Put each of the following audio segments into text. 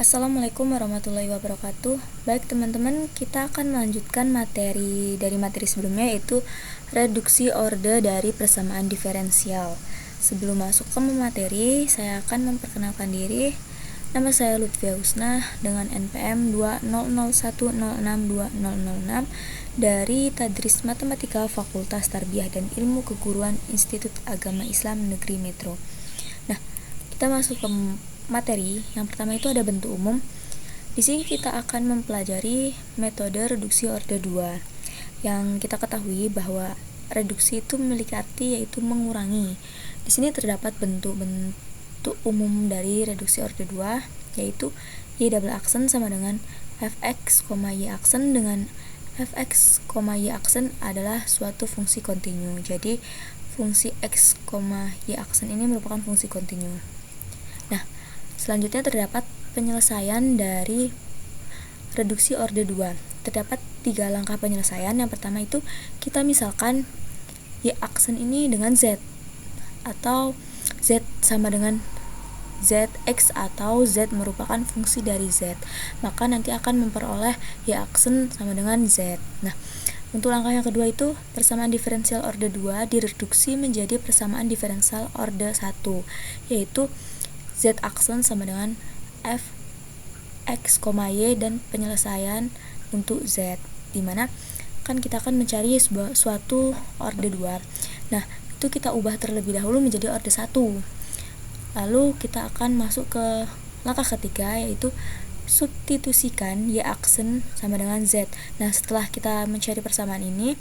Assalamualaikum warahmatullahi wabarakatuh. Baik teman-teman, kita akan melanjutkan materi sebelumnya, yaitu reduksi orde dari persamaan diferensial. Sebelum masuk ke materi, saya akan memperkenalkan diri. Nama saya Lutfia Husna dengan NPM 20010620006 dari Tadris Matematika Fakultas Tarbiyah dan Ilmu Keguruan Institut Agama Islam Negeri Metro. Nah, kita masuk ke materi. Yang pertama itu ada bentuk umum. Di sini kita akan mempelajari metode reduksi orde 2. Yang kita ketahui bahwa reduksi itu memiliki arti yaitu mengurangi. Di sini terdapat bentuk umum dari reduksi orde 2, yaitu y double aksen sama dengan fx, y aksen dengan fx, y aksen adalah suatu fungsi kontinu. Jadi fungsi x, y aksen ini merupakan fungsi kontinu. Nah, selanjutnya terdapat penyelesaian dari reduksi orde 2. Terdapat 3 langkah penyelesaian. Yang pertama itu kita misalkan y aksen ini dengan z, atau z sama dengan zx, atau z merupakan fungsi dari z, maka nanti akan memperoleh y aksen sama dengan z. Nah, untuk langkah yang kedua itu persamaan diferensial orde 2 direduksi menjadi persamaan diferensial orde 1, yaitu z aksen sama dengan f x, y, dan penyelesaian untuk z, dimana kan kita akan mencari suatu orde 2. Nah, itu kita ubah terlebih dahulu menjadi orde 1. Lalu kita akan masuk ke langkah ketiga, yaitu substitusikan y aksen sama dengan z. Nah, setelah kita mencari persamaan ini,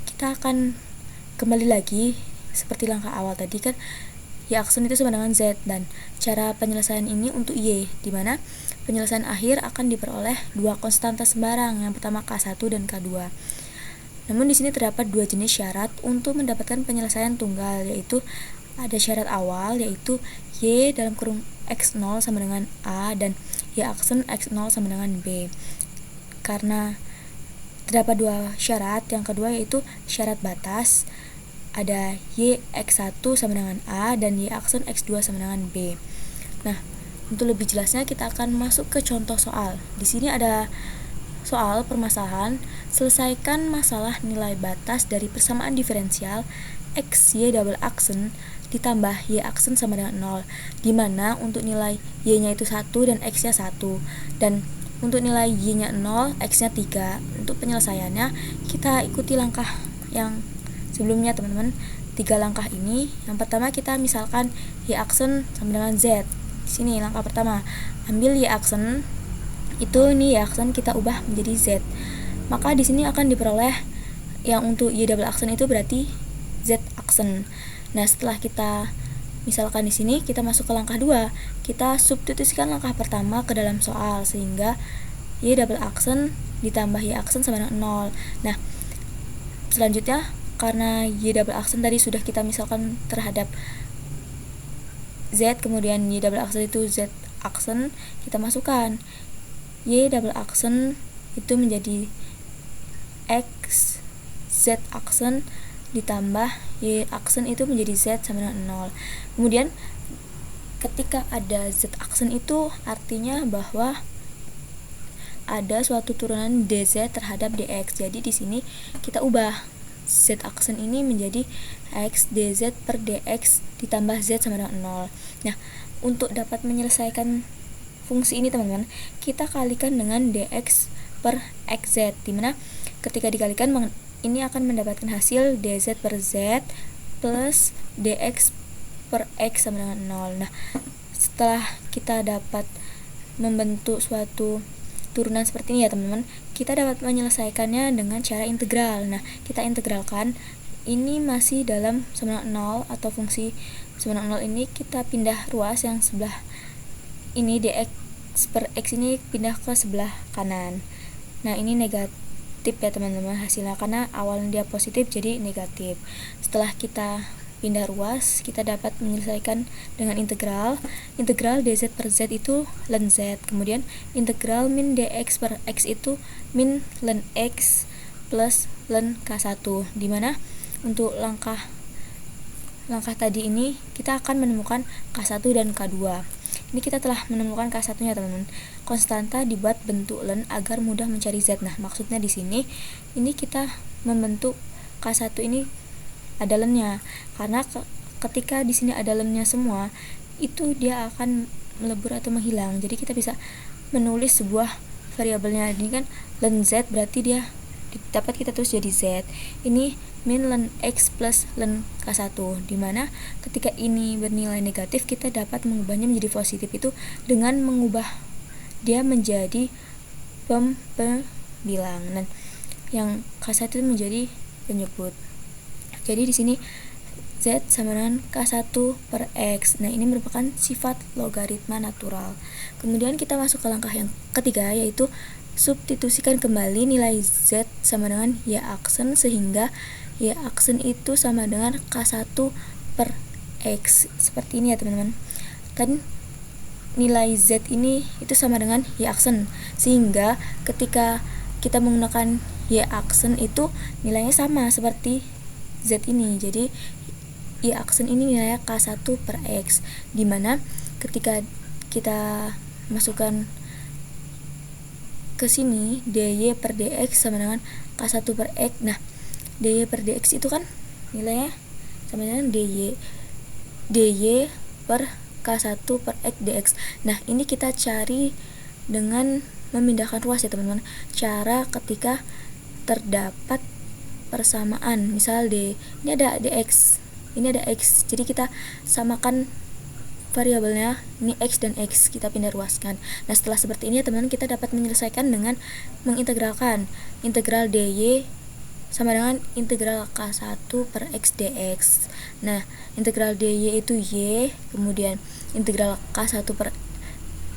kita akan kembali lagi seperti langkah awal tadi kan, y aksen itu sama dengan z, dan cara penyelesaian ini untuk y, dimana penyelesaian akhir akan diperoleh dua konstanta sembarang, yang pertama K1 dan K2. Namun di sini terdapat 2 jenis syarat untuk mendapatkan penyelesaian tunggal, yaitu ada syarat awal, yaitu y dalam kurung x0 sama dengan a, dan y aksen x0 sama dengan b. Karena terdapat 2 syarat, yang kedua yaitu syarat batas, ada y x1 sama dengan a dan y aksen x2 sama dengan b. Nah, untuk lebih jelasnya kita akan masuk ke contoh soal. Di sini ada soal permasalahan, selesaikan masalah nilai batas dari persamaan diferensial x y double aksen ditambah y aksen sama dengan 0, dimana untuk nilai y-nya itu 1 dan x-nya 1, dan untuk nilai y-nya 0, x-nya 3. Untuk penyelesaiannya kita ikuti langkah yang sebelumnya teman-teman. 3 langkah ini, yang pertama kita misalkan y aksen sama dengan z. Di sini langkah pertama, ambil y aksen, itu ini y aksen kita ubah menjadi z. Maka di sini akan diperoleh yang untuk y double aksen itu berarti z aksen. Nah, setelah kita misalkan di sini, kita masuk ke langkah 2. Kita substitusikan langkah pertama ke dalam soal, sehingga y double aksen ditambah y aksen sama dengan 0. Nah, selanjutnya karena y double aksen tadi sudah kita misalkan terhadap z, kemudian y double aksen itu z aksen, kita masukkan y double aksen itu menjadi x, z aksen ditambah y aksen itu menjadi z sama dengan 0. Kemudian ketika ada z aksen itu artinya bahwa ada suatu turunan dz terhadap dx. Jadi di sini kita ubah z aksen ini menjadi x dz per dx ditambah z sama dengan 0. Nah, untuk dapat menyelesaikan fungsi ini teman-teman, kita kalikan dengan dx per xz, dimana ketika dikalikan ini akan mendapatkan hasil dz per z plus dx per x sama dengan 0. Nah, setelah kita dapat membentuk suatu turunan seperti ini ya teman-teman, kita dapat menyelesaikannya dengan cara integral. Nah, kita integralkan, ini masih dalam sama dengan 0 atau fungsi sama dengan 0 ini kita pindah ruas yang sebelah ini, dx per x ini pindah ke sebelah kanan. Nah, ini negatif ya teman-teman hasilnya, karena awalnya dia positif jadi negatif. Setelah kita pindah ruas, kita dapat menyelesaikan dengan integral dz per z itu ln z, kemudian integral min dx per x itu min ln x plus ln k1, dimana untuk langkah tadi ini kita akan menemukan k1 dan k2. ini kita telah menemukan K1-nya, teman-teman. Konstanta dibuat bentuk len agar mudah mencari Z. Nah, maksudnya di sini ini kita membentuk K1 ini ada lennya, karena ketika di sini ada lennya semua, itu dia akan melebur atau menghilang. Jadi kita bisa menulis sebuah variabelnya. Ini kan len Z, berarti dia dapat kita tulis jadi Z. Ini min len X plus len K1, dimana ketika ini bernilai negatif, kita dapat mengubahnya menjadi positif itu dengan mengubah dia menjadi pembilang, dan yang K1 itu menjadi penyebut. Jadi di sini Z sama dengan K1 per X. Nah, ini merupakan sifat logaritma natural. Kemudian kita masuk ke langkah yang ketiga, yaitu substitusikan kembali nilai Z sama dengan Y aksen, sehingga Y aksen itu sama dengan K1 per X. Seperti ini ya, teman-teman. Kan nilai Z ini itu sama dengan Y aksen, sehingga ketika kita menggunakan Y aksen itu nilainya sama seperti Z ini. Jadi Y aksen ini nilainya K1 per X, dimana ketika kita masukkan ke sini dy per dx sama dengan K1 per X. Nah, dy per dx itu kan nilainya sama dengan dy per K1 per X dx. Nah, ini kita cari dengan memindahkan ruas ya, teman-teman. Cara ketika terdapat persamaan, misal ini ada dx, ini ada x, jadi kita samakan variabelnya, ini x dan x, kita pindah ruaskan. Nah, setelah seperti ini ya, teman-teman, kita dapat menyelesaikan dengan mengintegralkan. Integral dy sama dengan integral K1 per X dx. Nah, integral dy itu y, kemudian integral K1 per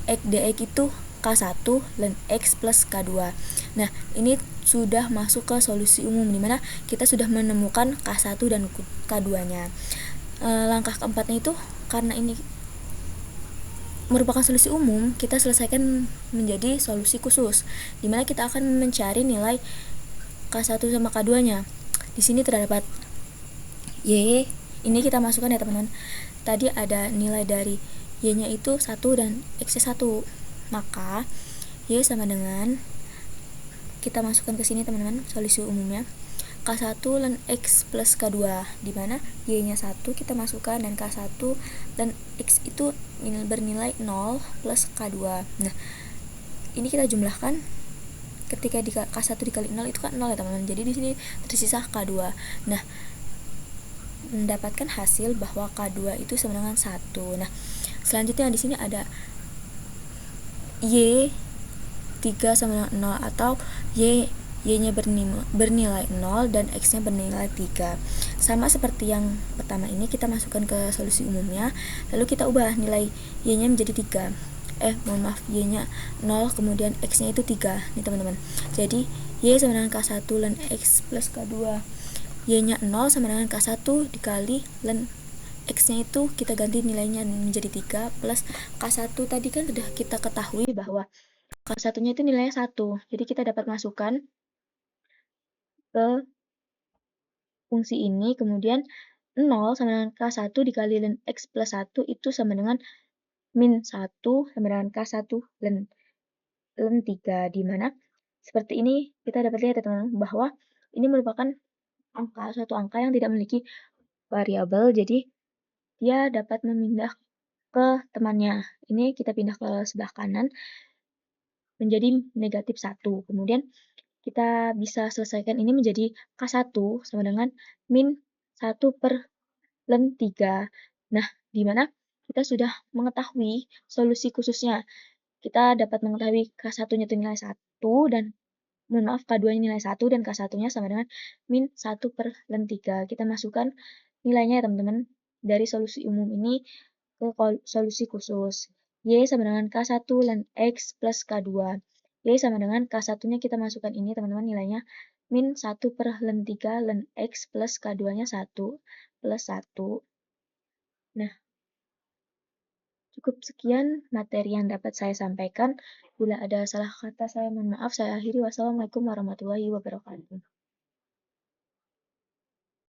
X dx itu K1 dan X plus K2. Nah, ini sudah masuk ke solusi umum, dimana kita sudah menemukan K1 dan K2-nya. Langkah keempatnya itu, karena ini merupakan solusi umum, kita selesaikan menjadi solusi khusus, dimana kita akan mencari nilai K1 sama K2-nya. Di sini terdapat Y, ini kita masukkan ya, teman-teman. Tadi ada nilai dari Y-nya itu 1 dan X-nya 1. Maka Y sama dengan, kita masukkan ke sini, teman-teman, solusi umumnya K1 dan X plus K2, dimana Y-nya 1 kita masukkan, dan K1 dan X itu bernilai 0 plus K2. Nah, ini kita jumlahkan, ketika K1 dikali 0 itu kan 0 ya, teman-teman. Jadi di sini tersisa K2. Nah, mendapatkan hasil bahwa K2 itu sama dengan 1. Nah, selanjutnya di sini ada Y 3 sama dengan 0, atau Y-nya bernilai 0 dan X-nya bernilai 3. Sama seperti yang pertama ini, kita masukkan ke solusi umumnya, lalu kita ubah nilai Y-nya menjadi 3. Y-nya 0, kemudian X-nya itu 3 nih, teman-teman. Jadi Y sama dengan K1 dan X plus K2. Y-nya 0 sama dengan K1 dikali len X-nya itu kita ganti nilainya menjadi 3 plus K1 tadi kan sudah kita ketahui bahwa K1-nya itu nilainya 1. Jadi kita dapat masukkan ke fungsi ini, kemudian 0 sama dengan K1 dikali len X plus 1 itu sama dengan min 1 sama dengan K1 len 3, di mana seperti ini kita dapat lihat ya, teman-teman, bahwa ini merupakan suatu angka yang tidak memiliki variabel, jadi dia dapat memindah ke temannya. Ini kita pindah ke sebelah kanan menjadi negatif 1. Kemudian kita bisa selesaikan ini menjadi K1 sama dengan min 1 per len 3. Nah, di mana kita sudah mengetahui solusi khususnya. Kita dapat mengetahui K1-nya itu nilai 1, dan K2-nya nilai 1, dan K1-nya sama dengan min 1 per len 3. Kita masukkan nilainya ya, teman-teman, dari solusi umum ini ke solusi khusus. Y sama dengan K1 len X plus K2. Y sama dengan K1-nya kita masukkan ini, teman-teman, nilainya min 1 per len 3 len X plus K2-nya 1 plus 1. Nah, cukup sekian materi yang dapat saya sampaikan. Bila ada salah kata, saya mohon maaf. Saya akhiri. Wassalamualaikum warahmatullahi wabarakatuh.